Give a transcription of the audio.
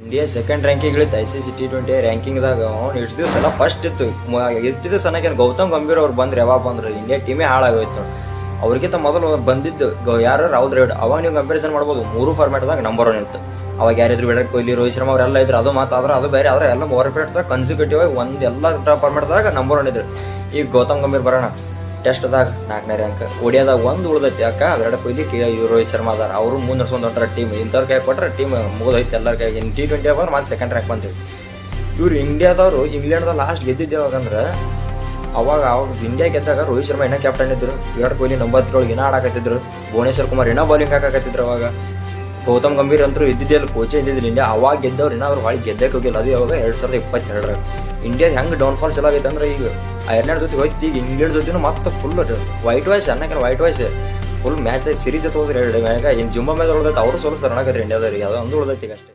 India second ranking ಇಳಿತು ICC T20 ರ್ಯಾಂಕಿಂಗ್ದಾಗ. ಅವ್ನು ಇಷ್ಟು ದಿವಸ ಎಲ್ಲ ಫಸ್ಟ್ ಇತ್ತು. ಇಷ್ಟು ದಿವಸ ನನಗೇನು ಗೌತಮ್ ಗಂಭೀರ್ ಅವ್ರು ಬಂದ್ರೆ ಯಾವಾಗ ಬಂದ್ರು ಇಂಡಿಯಾ ಟೀಮೇ ಹಾಳಾಗೋಯ್ತು. ಅವ್ರಿಗಿಂತ ಮೊದಲು ಬಂದಿದ್ದು ಯಾರು ರಾಹುಲ್ ದ್ರಾವಿಡ್. ಅವಾಗ ನೀವು ಕಂಪ್ಯಾರಿಸನ್ ಮಾಡ್ಬೋದು, 3 ಫಾರ್ಮ್ಯಾಟ್ದಾಗ ನಂಬರ್ 1 ಇತ್ತು. ಅವಾಗ ಯಾರಿದ್ರು ವಿರಾಟ್ ಕೊಹ್ಲಿ, ರೋಹಿತ್ ಶರ್ಮಾ ಅವರೆಲ್ಲ ಇದ್ರು. ಅದು ಮಾತಾದ್ರೆ ಅದು ಬೇರೆ. ಆದರೆ ಎಲ್ಲ ಫಾರ್ಮ್ಯಾಟ್ದಾಗ ಕನ್ಸಿಕ್ಯೂಟಿವ್ ಆಗಿ ಎಲ್ಲ ಫಾರ್ಮ್ಯಾಟ್ದಾಗ ನಂಬರ್ 1 ಇದ್ರು. ಈಗ ಗೌತಮ್ ಗಂಭೀರ್ ಬರೋಣ, ಟೆಸ್ಟ್ದಾಗ 4ನೇ ರ್ಯಾಂಕ್, ಒಡಿಯಾದಾಗ 1 ಉಳ್ದೈತಿ. ಯಾಕೆ ವಿರಾಟ್ ಕೊಹ್ಲಿ ರೋಹಿತ್ ಶರ್ಮಾ ಅದಾರ, ಅವರು ಮುಂದುವರ್ಸ್ಕೊಂಡು ಹೊಂಟಾರ ಟೀಮ್. ಇಂಥವ್ರ ಕೈ ಕೊಟ್ಟರೆ ಟೀಮ್ ಮುಗಿದೈತಿ ಎಲ್ಲರ ಕೈ. ಇನ್ನು T20 ಬಂದ್ರೆ ಮತ್ತೆ ಸೆಕೆಂಡ್ ರ್ಯಾಂಕ್ ಬಂತೀವಿ. ಇವ್ರು ಇಂಡಿಯಾದವರು ಇಂಗ್ಲೆಂಡ್ದಾಗ ಲಾಸ್ಟ್ ಗೆದ್ದಿದ್ದೆ ಯಾವಾಗಂದ್ರೆ ಅವಾಗ ಇಂಡಿಯಾ ಗೆದ್ದಾಗ ರೋಹಿತ್ ಶರ್ಮಾ ಇನ್ನೂ ಕ್ಯಾಪ್ಟನ್ ಇದ್ರು, ವಿರಾಟ್ ಕೊಹ್ಲಿ ನಂಬರ್ 3 ಇನ್ನೂ ಆಡಾಕತ್ತಿದ್ರು, ಭುವನೇಶ್ವರ್ ಕುಮಾರ್ ಇನ್ನೂ ಬೌಲಿಂಗ್ ಹಾಕಾಕತ್ತಿದ್ರು. ಅವಾಗ ಗೌತಮ್ ಗಂಭೀರ್ ಅಂತೂ ಇದ್ದಿದ್ದೆಲ್ಲ ಕೋಚೇ ಇದ್ದಿದ್ದಿಲ್ಲ ಇಂಡಿಯಾ. ಅವಾಗ ಗೆದ್ದವ್ರು ಇನ್ನೂ ಅವ್ರು ಹೊಳಿ ಗೆದ್ದಕ್ಕೆ ಹೋಗಿಲ್ಲ. ಅದು ಯಾವಾಗ 2022 ಇಂಡಿಯಾ ಹೆಂಗೆ ಡೌನ್ಫಾಲ್ ಚಲೋ ಆಗೈತೆ ಅಂದ್ರೆ ಈಗ ಐರ್ಲೆಂಡ್ ಜೊತೆ ಹೋಯ್ತು, ಈಗ ಇಂಗ್ಲೆಂಡ್ ಜೊತೆನೂ ಮತ್ತೆ ಫುಲ್ ವೈಟ್ ವಾಯ್ಸ್ ಅನ್ನಕ್ಕೆ white voice full match series ಹೋದ್ರೆ 2 ಮ್ಯಾಗ ಇನ್ನು ಜಿಂಬಾ ಮ್ಯಾಚ್ ಉಳ್ದೈತೆ. ಅವರು ಸೋಲಿಸ್ತಾರೆ ಅನ್ನಕತ್ರಿ ಇಂಡಿಯಾದವ್ರಿಗೆ. ಅದು ಒಂದು ಉಳ್ದೈತಿ ಈಗ ಅಷ್ಟೇ.